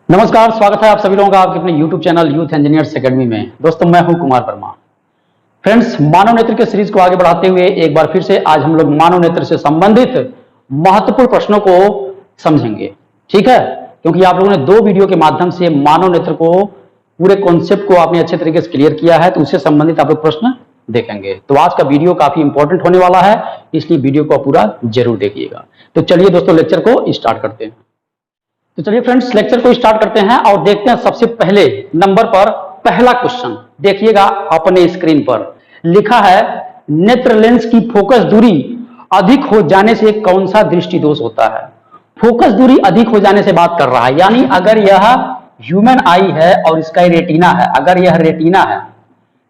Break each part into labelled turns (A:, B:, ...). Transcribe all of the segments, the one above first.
A: नमस्कार, स्वागत है आप सभी लोगों का आपके अपने YouTube channel youth engineers academy में। दोस्तों, मैं हूं कुमार वर्मा। फ्रेंड्स, मानव नेत्र के सीरीज को आगे बढ़ाते हुए एक बार फिर से आज हम लोग मानव नेत्र से संबंधित महत्वपूर्ण प्रश्नों को समझेंगे। ठीक है, क्योंकि आप लोगों ने 2 वीडियो के माध्यम से मानव नेत्र को पूरे कॉन्सेप्ट को आपने अच्छे तरीके से क्लियर किया है, तो उससे संबंधित आप लोग प्रश्न देखेंगे। तो आज का वीडियो काफी इंपॉर्टेंट होने वाला है, इसलिए वीडियो को पूरा जरूर देखिएगा। तो चलिए दोस्तों, लेक्चर को स्टार्ट करते हैं। तो चलिए फ्रेंड्स, लेक्चर को स्टार्ट करते हैं और देखते हैं सबसे पहले नंबर पर पहला क्वेश्चन। देखिएगा अपने स्क्रीन पर लिखा है, नेत्र लेंस की फोकस दूरी अधिक हो जाने से कौन सा दृष्टि दोष होता है। फोकस दूरी अधिक हो जाने से बात कर रहा है, यानी अगर यह ह्यूमन आई है और इसका रेटिना है, अगर यह रेटिना है,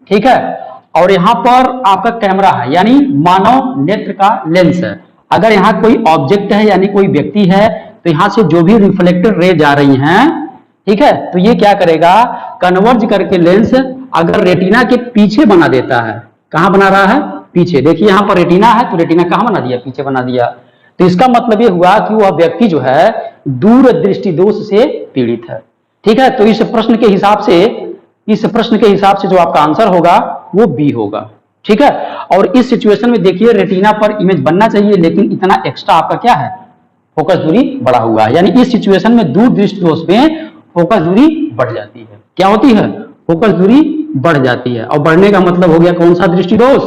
A: ठीक है, और यहां पर आपका कैमरा है यानी मानव नेत्र का लेंस है। अगर यहां कोई ऑब्जेक्ट है यानी कोई व्यक्ति है, तो यहां से जो भी रिफ्लेक्टेड रे जा रही हैं, ठीक है, तो ये क्या करेगा, कन्वर्ज करके लेंस अगर रेटिना के पीछे बना देता है। कहां बना रहा है? पीछे। देखिए यहां पर रेटिना है, तो रेटिना कहां बना दिया? पीछे बना दिया। तो इसका मतलब ये हुआ कि वह व्यक्ति जो है दूर दृष्टि दोष से पीड़ित है। ठीक है, तो इस प्रश्न के हिसाब से जो आपका आंसर होगा वो बी होगा। ठीक है, और इस सिचुएशन में देखिए रेटिना पर इमेज बनना चाहिए, लेकिन इतना एक्स्ट्रा आपका क्या है, फोकस दूरी बढ़ा हुआ है। यानी इस सिचुएशन में दूर दृष्टि दोष में फोकस दूरी बढ़ जाती है। क्या होती है? फोकस दूरी बढ़ जाती है। और बढ़ने का मतलब हो गया कौन सा दृष्टि दोष?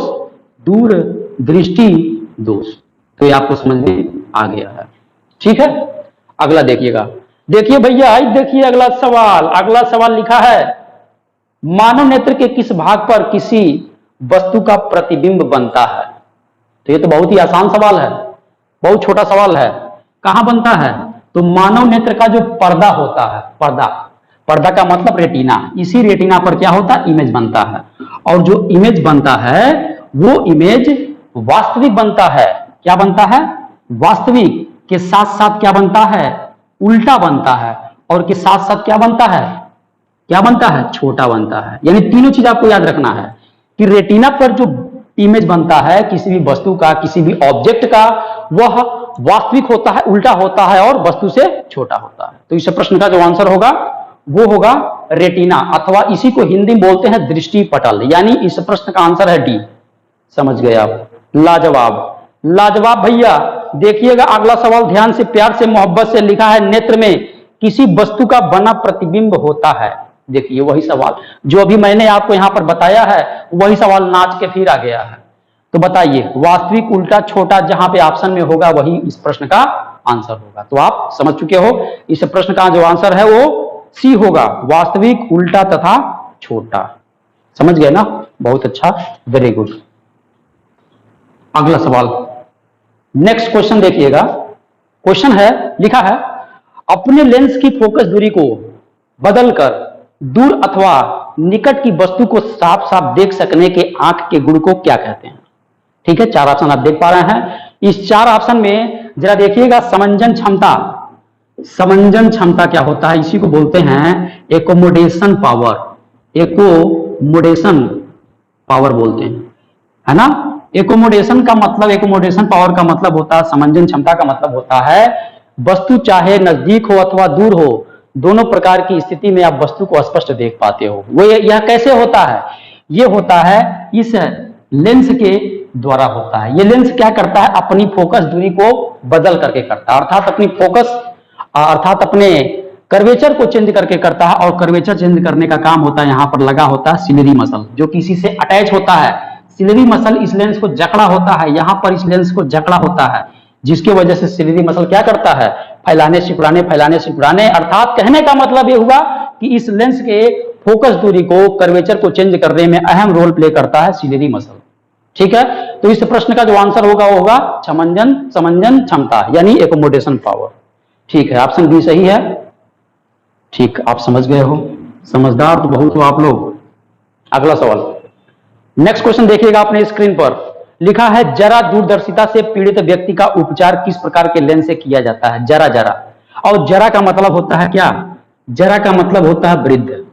A: दूर दृष्टि दोष। तो ये आपको समझ में आ गया है। ठीक है, अगला देखिएगा। देखिए भैया, देखिए अगला सवाल लिखा है, मानव नेत्र के किस भाग पर किसी वस्तु का प्रतिबिंब बनता है। तो ये तो बहुत ही आसान सवाल है, बहुत छोटा सवाल है। कहां बनता है? तो मानव नेत्र का जो पर्दा होता है, पर्दा का मतलब रेटिना, इसी रेटिना पर क्या होता है? इमेज बनता है। और जो इमेज बनता है वो इमेज वास्तविक बनता है। क्या बनता है? वास्तविक के साथ साथ क्या बनता है? उल्टा बनता है। और के साथ साथ क्या बनता है? क्या बनता है? छोटा बनता है। यानी तीनों चीज आपको याद रखना है कि रेटिना पर जो इमेज बनता है किसी भी वस्तु का, किसी भी ऑब्जेक्ट का, वह वास्तविक होता है, उल्टा होता है और वस्तु से छोटा होता है। तो इस प्रश्न का जो आंसर होगा वो होगा रेटिना, अथवा इसी को हिंदी में बोलते हैं दृष्टि पटल। यानी इस प्रश्न का आंसर है डी। समझ गए आप? लाजवाब भैया। देखिएगा अगला सवाल ध्यान से, प्यार से, मोहब्बत से लिखा है, नेत्र में किसी वस्तु का बना प्रतिबिंब होता है। देखिए वही सवाल जो अभी मैंने आपको यहां पर बताया है, वही सवाल नाच के फिर आ गया है। तो बताइए, वास्तविक, उल्टा, छोटा, जहां पे ऑप्शन में होगा वही इस प्रश्न का आंसर होगा। तो आप समझ चुके हो, इस प्रश्न का जो आंसर है वो सी होगा, वास्तविक, उल्टा तथा छोटा। समझ गए ना? बहुत अच्छा, वेरी गुड। अगला सवाल, नेक्स्ट क्वेश्चन देखिएगा। क्वेश्चन है, लिखा है, अपने लेंस की फोकस दूरी को बदलकर दूर अथवा निकट की वस्तु को साफ साफ देख सकने के आंख के गुण को क्या कहते हैं। ठीक है, 4 ऑप्शन आप देख पा रहे हैं। इस 4 ऑप्शन में जरा देखिएगा, समंजन क्षमता। समंजन क्षमता क्या होता है? इसी को बोलते हैं एकोमोडेशन पावर। एकोमोडेशन पावर बोलते हैं, है ना। एकोमोडेशन पावर का मतलब होता है, समंजन क्षमता का मतलब होता है वस्तु चाहे नजदीक हो अथवा दूर हो, दोनों प्रकार की स्थिति में आप वस्तु को स्पष्ट देख पाते हो। वो यह कैसे होता है? ये होता है इस लेंस के द्वारा होता है। ये लेंस क्या करता है? अपनी फोकस दूरी को बदल करके करता है, अर्थात अपने कर्वेचर को चेंज करके करता है। और कर्वेचर चेंज करने का काम होता है, यहां पर लगा होता है सिलेरी मसल, जो किसी से अटैच होता है। सिलेरी मसल इस लेंस को जकड़ा होता है, यहां पर इस लेंस को जकड़ा होता है, जिसकी वजह से सिलेरी मसल क्या करता है? फैलाने सिकुड़ाने। अर्थात कहने का मतलब यह हुआ कि इस लेंस के फोकस दूरी को, कर्वेचर को चेंज करने में अहम रोल प्ले करता है सिलेरी मसल। ठीक है, तो इस प्रश्न का जो आंसर होगा वो होगा समंजन क्षमता, यानी एकोमोडेशन पावर। ठीक है, ऑप्शन बी सही है। ठीक, आप समझ गए हो, समझदार तो बहुत हो आप लोग। अगला सवाल, नेक्स्ट क्वेश्चन देखिएगा अपने स्क्रीन पर। लिखा है, जरा दूरदर्शिता से पीड़ित व्यक्ति का उपचार किस प्रकार के लेंस से किया जाता है। जरा और जरा का मतलब होता है क्या? जरा का मतलब होता है वृद्ध।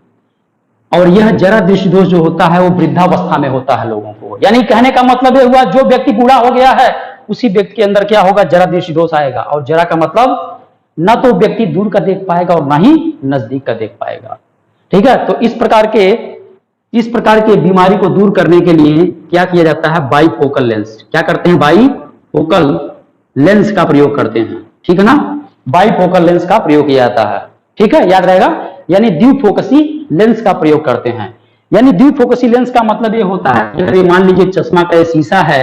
A: और यह जरा दृष्टि दोष जो होता है वो वृद्धावस्था में होता है लोगों को। यानी कहने का मतलब यह हुआ, जो व्यक्ति बूढ़ा हो गया है उसी व्यक्ति के अंदर क्या होगा? जरा दृष्टि दोष आएगा। और जरा का मतलब ना तो व्यक्ति दूर का देख पाएगा और ना ही नजदीक का देख पाएगा। ठीक है, तो इस प्रकार के बीमारी को दूर करने के लिए क्या किया जाता है, बाईफोकल लेंस। क्या करते हैं, बाईफोकल लेंस का प्रयोग करते हैं। ठीक है ना, बाईफोकल लेंस का प्रयोग किया जाता है। ठीक है, याद रहेगा, यानी द्विफोकसी लेंस का प्रयोग करते हैं। यानी द्विफोकसी लेंस का मतलब ये होता है, अगर मान लीजिए चश्मा का शीशा है,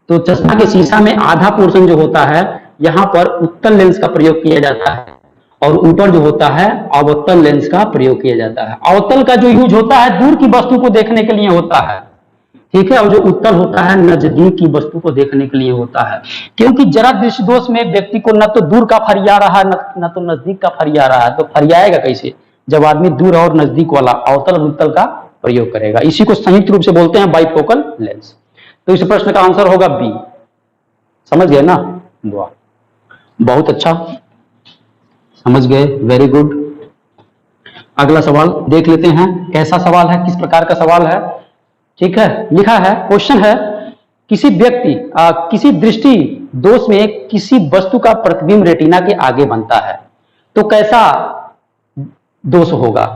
A: तो चश्मा के शीशा में आधा पोर्शन जो होता है, यहां पर उत्तल लेंस का प्रयोग किया जाता है और ऊपर जो होता है अवतल लेंस का प्रयोग किया जाता है। अवतल का जो यूज होता है दूर की वस्तु को देखने के लिए होता है। ठीक है, और जो उत्तल होता है नजदीक की वस्तु को देखने के लिए होता है। क्योंकि जरा दृष्टि दोष में व्यक्ति को न तो दूर का फरिया रहा है न तो नजदीक का फरिया रहा है, तो फरियाएगा कैसे, जब आदमी दूर और नजदीक वाला अवतल और उत्तल का प्रयोग करेगा। इसी को संयुक्त रूप से बोलते हैं बाईफोकल लेंस। तो इस प्रश्न का आंसर होगा बी। समझ गए ना, वाह, बहुत अच्छा, समझ गए, वेरी गुड। अगला सवाल देख लेते हैं, कैसा सवाल है, किस प्रकार का सवाल है। ठीक है, लिखा है, क्वेश्चन है, किसी व्यक्ति किसी दृष्टि दोष में किसी वस्तु का प्रतिबिंब रेटिना के आगे बनता है, तो कैसा दोष होगा।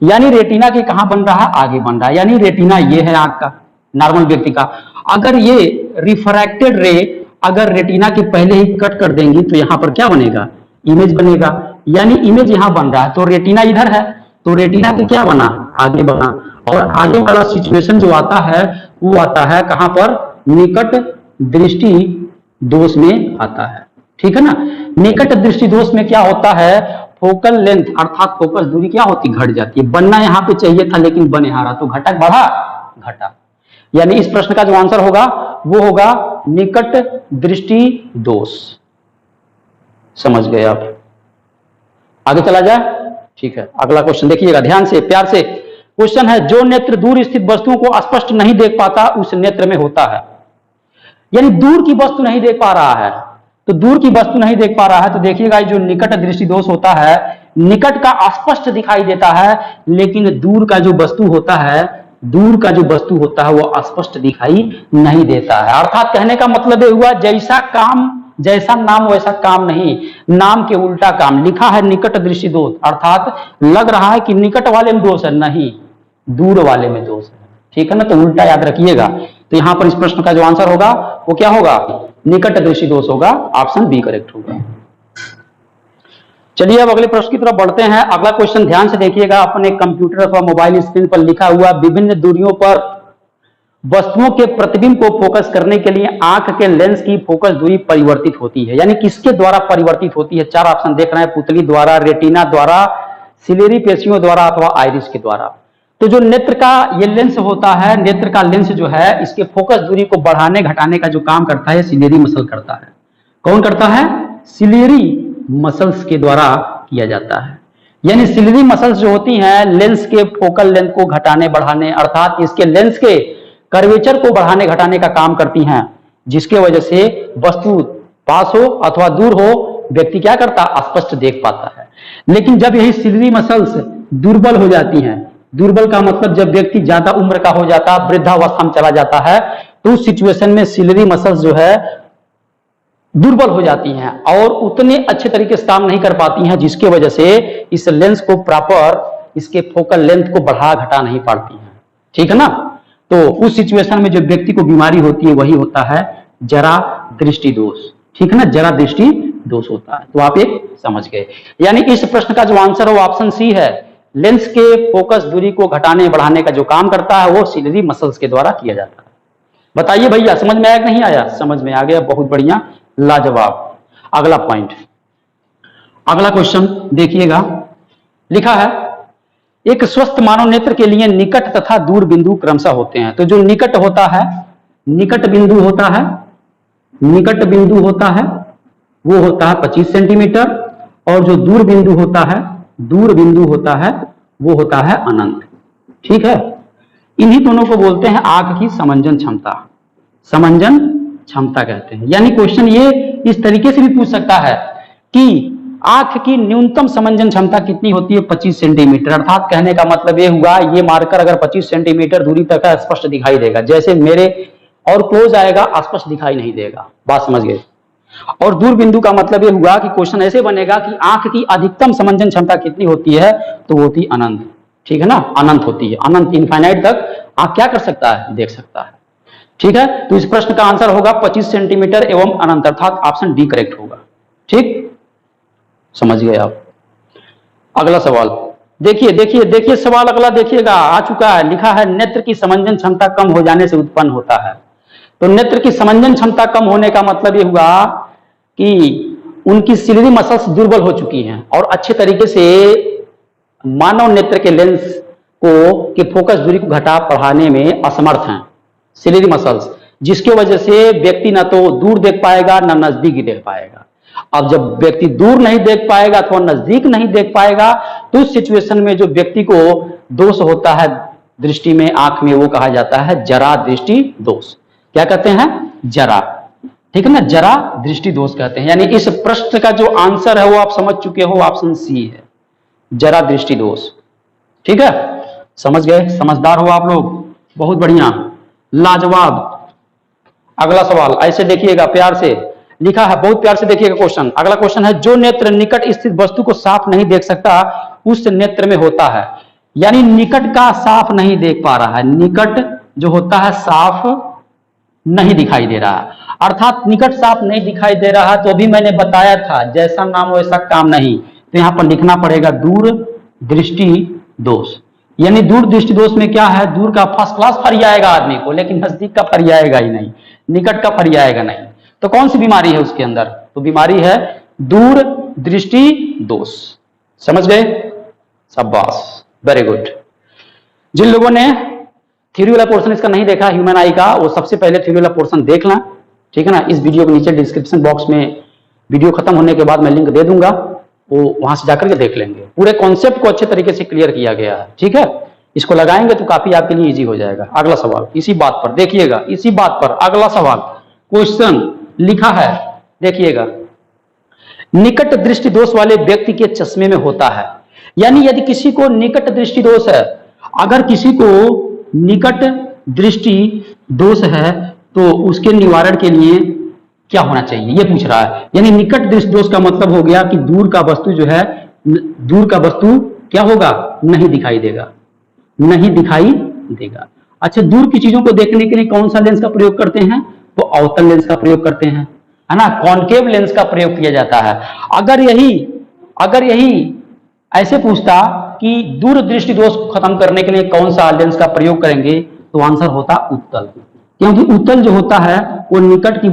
A: यानी रेटिना के कहां बन रहा है, आगे बन रहा है। यानी रेटिना ये है आंख का, नॉर्मल व्यक्ति का, अगर ये रिफ्रैक्टेड रे अगर रेटिना के पहले ही कट कर देंगी तो यहां पर क्या बनेगा, इमेज बनेगा। यानी इमेज यहां बन रहा है, तो रेटिना इधर है, तो रेटिना के क्या बना, आगे बना। और आगे वाला सिचुएशन जो आता है वो आता है कहां पर, निकट दृष्टि दोष में आता है। ठीक है ना, निकट दृष्टि दोष में क्या होता है, फोकल लेंथ अर्थात फोकस दूरी क्या होती, घट जाती है। बनना यहां पे चाहिए था लेकिन बन यहाँ रहा, तो घटक बढ़ा, घटा। यानी इस प्रश्न का जो आंसर होगा वो होगा निकट दृष्टि दोष। समझ गए आप, आगे चला जाए। ठीक है, अगला क्वेश्चन देखिएगा ध्यान से, प्यार से। क्वेश्चन है, जो नेत्र दूर स्थित वस्तुओं को स्पष्ट नहीं देख पाता उस नेत्र में होता है। यानी दूर की वस्तु नहीं देख पा रहा है, तो दूर की वस्तु नहीं देख पा रहा है, तो देखिएगा जो निकट दृष्टि दोष होता है, निकट का स्पष्ट दिखाई देता है, लेकिन दूर का जो वस्तु होता है, दूर का जो वस्तु होता है वो स्पष्ट दिखाई नहीं देता है। अर्थात कहने का मतलब ये हुआ, जैसा नाम वैसा काम नहीं, नाम के उल्टा काम। लिखा है निकट दृष्टि दोष, अर्थात लग रहा है कि निकट वाले में दोष है, नहीं, दूर वाले में दोष है। ठीक है ना, तो उल्टा याद रखिएगा। तो यहां पर इस प्रश्न का जो आंसर होगा वो क्या होगा, निकट दृष्टि दोष होगा, ऑप्शन बी करेक्ट होगा। चलिए अब अगले प्रश्न की तरफ बढ़ते हैं। अगला क्वेश्चन ध्यान से देखिएगा, अपने कंप्यूटर अथवा मोबाइल स्क्रीन पर लिखा हुआ, विभिन्न दूरियों पर वस्तुओं के प्रतिबिंब को फोकस करने के लिए आंख के लेंस की फोकस दूरी परिवर्तित होती है। यानी किसके द्वारा परिवर्तित होती है, चार ऑप्शन देख रहे हैं, पुतली द्वारा, रेटिना द्वारा, सिलेरी पेशियों द्वारा अथवा आइरिस के द्वारा। तो जो नेत्र का ये लेंस होता है, नेत्र का लेंस जो है, इसके फोकस दूरी को बढ़ाने घटाने का जो काम करता है सिलेरी मसल करता है। कौन करता है, सिलेरी मसल्स के द्वारा किया जाता है। यानी सिलेरी मसल्स जो होती हैं लेंस के फोकल लेंथ को घटाने बढ़ाने, अर्थात इसके लेंस के कर्वेचर को बढ़ाने घटाने का काम करती हैं, जिसके वजह से वस्तु पास हो अथवा दूर हो, व्यक्ति क्या करता, स्पष्ट देख पाता है। लेकिन जब यही सिलेरी मसल्स दुर्बल हो जाती हैं, दुर्बल का मतलब जब व्यक्ति ज्यादा उम्र का हो जाता, वृद्धावस्था में चला जाता है, तो उस सिचुएशन में सिलेरी मसल्स जो है दुर्बल हो जाती हैं और उतने अच्छे तरीके से काम नहीं कर पाती हैं, जिसके वजह से इस लेंस को प्रॉपर, इसके फोकल लेंथ को बढ़ा घटा नहीं पाती हैं। ठीक है ना, तो उस सिचुएशन में जो व्यक्ति को बीमारी होती है वही होता है जरा दृष्टि दोष। ठीक है ना, जरा दृष्टि दोष होता है। तो आप एक समझ गए, यानी इस प्रश्न का जो आंसर है वो ऑप्शन सी है। लेंस के फोकस दूरी को घटाने बढ़ाने का जो काम करता है वो सिलेरी मसल्स के द्वारा किया जाता है। बताइए भैया, समझ में आया कि नहीं आया, समझ में आ गया, बहुत बढ़िया, लाजवाब। अगला पॉइंट, अगला क्वेश्चन देखिएगा, लिखा है, एक स्वस्थ मानव नेत्र के लिए निकट तथा दूर बिंदु क्रमशः होते हैं। तो जो निकट होता है, निकट बिंदु होता है, निकट बिंदु होता है वो होता है 25 सेंटीमीटर, और जो दूर बिंदु होता है, दूर बिंदु होता है वो होता है अनंत। ठीक है, इन्हीं दोनों को बोलते हैं आंख की समंजन क्षमता, समंजन क्षमता कहते हैं। यानी क्वेश्चन ये इस तरीके से भी पूछ सकता है कि आंख की न्यूनतम समंजन क्षमता कितनी होती है, 25 सेंटीमीटर। अर्थात कहने का मतलब ये हुआ, ये मार्कर अगर 25 सेंटीमीटर दूरी तक है स्पष्ट दिखाई देगा, जैसे मेरे और क्लोज आएगा स्पष्ट दिखाई नहीं देगा। बात समझ गए। और दूर बिंदु का मतलब ये हुआ कि क्वेश्चन ऐसे बनेगा कि आंख की अधिकतम समंजन क्षमता कितनी होती है, तो वो होती है अनंत। ठीक है ना, अनंत होती है, अनंत इनफाइनाइट तक आंख क्या कर सकता है, देख सकता है। ठीक है, तो इस प्रश्न का आंसर होगा 25 सेंटीमीटर एवं अनंत, अर्थात ऑप्शन डी करेक्ट होगा। ठीक, समझ गए आप। अगला सवाल देखिए देखिए देखिए, सवाल अगला देखिएगा, आ चुका है, लिखा है नेत्र की समंजन क्षमता कम हो जाने से उत्पन्न होता है। तो नेत्र की समंजन क्षमता कम होने का मतलब ये हुआ कि उनकी सिलियरी मसल्स दुर्बल हो चुकी हैं और अच्छे तरीके से मानव नेत्र के लेंस के फोकस दूरी को घटा बढ़ाने में असमर्थ हैं सिलियरी मसल्स, जिसकी वजह से व्यक्ति ना तो दूर देख पाएगा ना नजदीक देख पाएगा। अब जब व्यक्ति दूर नहीं देख पाएगा अथवा नजदीक नहीं देख पाएगा, तो उस सिचुएशन में जो व्यक्ति को दोष होता है दृष्टि में, आंख में, वो कहा जाता है जरा दृष्टि दोष। क्या कहते हैं, जरा। ठीक है ना, जरा दृष्टि दोष कहते हैं। यानी इस प्रश्न का जो आंसर है वो आप समझ चुके हो, ऑप्शन सी है, जरा दृष्टि दोष। ठीक है, समझ गए, समझदार हो आप लोग, बहुत बढ़िया, लाजवाब। अगला सवाल ऐसे देखिएगा, प्यार से लिखा है, बहुत प्यार से देखिएगा क्वेश्चन। अगला क्वेश्चन है, जो नेत्र निकट स्थित वस्तु को साफ नहीं देख सकता उस नेत्र में होता है। यानी निकट का साफ नहीं देख पा रहा है, निकट जो होता है साफ नहीं दिखाई दे रहा है, अर्थात निकट साफ नहीं दिखाई दे रहा है। तो अभी मैंने बताया था जैसा नाम वैसा काम नहीं, तो यहां पर लिखना पड़ेगा दूर दृष्टि दोष। यानी दूर दृष्टि दोष में क्या है, दूर का फर्स्ट क्लास फरी आएगा आदमी को, लेकिन नजदीक का फरी आएगा ही नहीं, निकट का फरी आएगा नहीं। तो कौन सी बीमारी है उसके अंदर, तो बीमारी है दूर दृष्टि दोष। समझ गए, शाबाश, वेरी गुड। जिन लोगों ने थ्योरी वाला पोर्शन इसका नहीं देखा ह्यूमन आई का, वो सबसे पहले थ्योरी वाला पोर्शन देख लें। ठीक है ना, इस वीडियो के नीचे डिस्क्रिप्शन बॉक्स में वीडियो खत्म होने के बाद मैं लिंक दे दूंगा, वो वहां से जाकर के देख लेंगे। पूरे कॉन्सेप्ट को अच्छे तरीके से क्लियर किया गया है। ठीक है, इसको लगाएंगे तो काफी आपके लिए इजी हो जाएगा। अगला सवाल इसी बात पर देखिएगा, इसी बात पर अगला सवाल क्वेश्चन लिखा है, देखिएगा, निकट दृष्टि दोष वाले व्यक्ति के चश्मे में होता है। यानी यदि किसी को निकट दृष्टि दोष है, अगर किसी को निकट दृष्टि दोष है तो उसके निवारण के लिए क्या होना चाहिए, ये पूछ रहा है। यानी निकट दृष्टि दोष का मतलब हो गया कि दूर का वस्तु जो है, दूर का वस्तु क्या होगा, नहीं दिखाई देगा, नहीं दिखाई देगा। अच्छा, दूर की चीजों को देखने के लिए कौन सा लेंस का प्रयोग करते हैं, तो अवतल लेंस का प्रयोग करते हैं, है ना, कॉनकेव लेंस का प्रयोग किया जाता है। अगर यही ऐसे पूछता कि दूर दृष्टि दोष को खत्म करने के लिए कौन सा लेंस का प्रयोग करेंगे, तो आंसर होता उत्तल, क्योंकि उत्तल जो होता है वो निकट की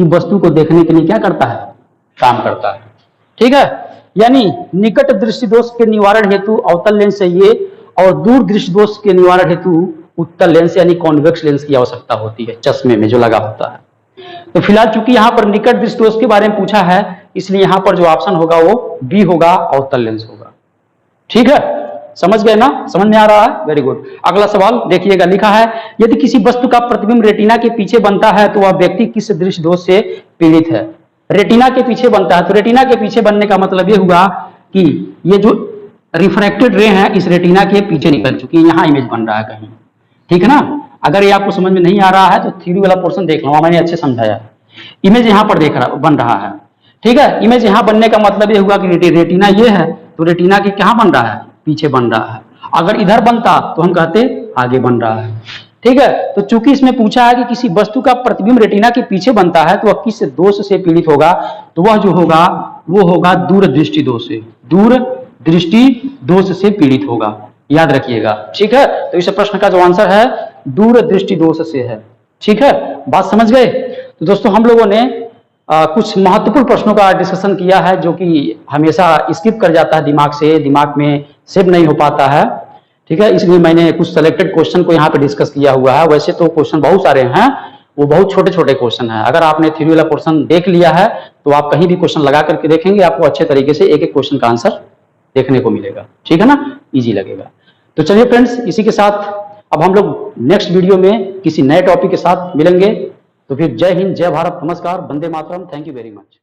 A: वस्तु को देखने के लिए क्या करता है, काम करता है। ठीक है, यानी निकट दृष्टि दोष के निवारण हेतु अवतल लेंस चाहिए और दूर दृष्टि दोष के निवारण हेतु उत्तल लेंस यानी कॉन्वेक्स लेंस की आवश्यकता होती है, चश्मे में जो लगा होता है। तो फिलहाल चूंकि यहां पर निकट दृष्टि दोष के बारे में पूछा है, इसलिए यहां पर जो ऑप्शन होगा वो बी होगा, अवतल लेंस होगा। ठीक है, समझ गए ना, समझ में आ रहा है, वेरी गुड। अगला सवाल देखिएगा, लिखा है, यदि किसी वस्तु का प्रतिबिंब रेटिना के पीछे बनता है तो वह व्यक्ति किस दृष्टि दोष से पीड़ित है। रेटिना के पीछे बनता है, तो रेटिना के पीछे बनने का मतलब यह हुआ कि ये जो रिफ्रैक्टेड रे है इस रेटिना के पीछे निकल चुकी है, यहां इमेज बन रहा है कहीं। ठीक है ना, अगर ये आपको समझ में नहीं आ रहा है तो थ्योरी वाला पोर्शन देख लो, मैंने अच्छे समझाया। इमेज यहां पर बन रहा है। ठीक है, इमेज यहां बनने का मतलब ये हुआ कि रेटिना ये है, तो रेटिना के कहां बन रहा है, पीछे बन रहा है। अगर इधर बनता तो हम कहते आगे बन रहा है। ठीक है, तो चूंकि इसमें पूछा है कि किसी वस्तु का प्रतिबिंब रेटिना के पीछे बनता है तो वह किस दोष से पीड़ित होगा, तो वह जो होगा वो होगा दूर दृष्टि दोष से, दूर दृष्टि दोष से पीड़ित होगा, याद रखिएगा। ठीक है, तो इस प्रश्न का जो आंसर है दूर दृष्टि दोष से है। ठीक है, बात समझ गए। तो दोस्तों हम लोगों ने कुछ महत्वपूर्ण प्रश्नों का डिस्कशन किया है जो कि हमेशा स्किप कर जाता है दिमाग से, दिमाग में सेव नहीं हो पाता है। ठीक है, इसलिए मैंने कुछ सेलेक्टेड क्वेश्चन को यहाँ पे डिस्कस किया हुआ है। वैसे तो क्वेश्चन बहुत सारे हैं, वो बहुत छोटे छोटे क्वेश्चन हैं। अगर आपने थ्योरी वाला पोर्शन देख लिया है तो आप कहीं भी क्वेश्चन लगा करके देखेंगे, आपको अच्छे तरीके से एक एक क्वेश्चन का आंसर देखने को मिलेगा। ठीक है ना, इजी लगेगा। तो चलिए फ्रेंड्स, इसी के साथ अब हम लोग नेक्स्ट वीडियो में किसी नए टॉपिक के साथ मिलेंगे। तो फिर जय हिंद, जय भारत, नमस्कार, Vande Mataram, thank you very much.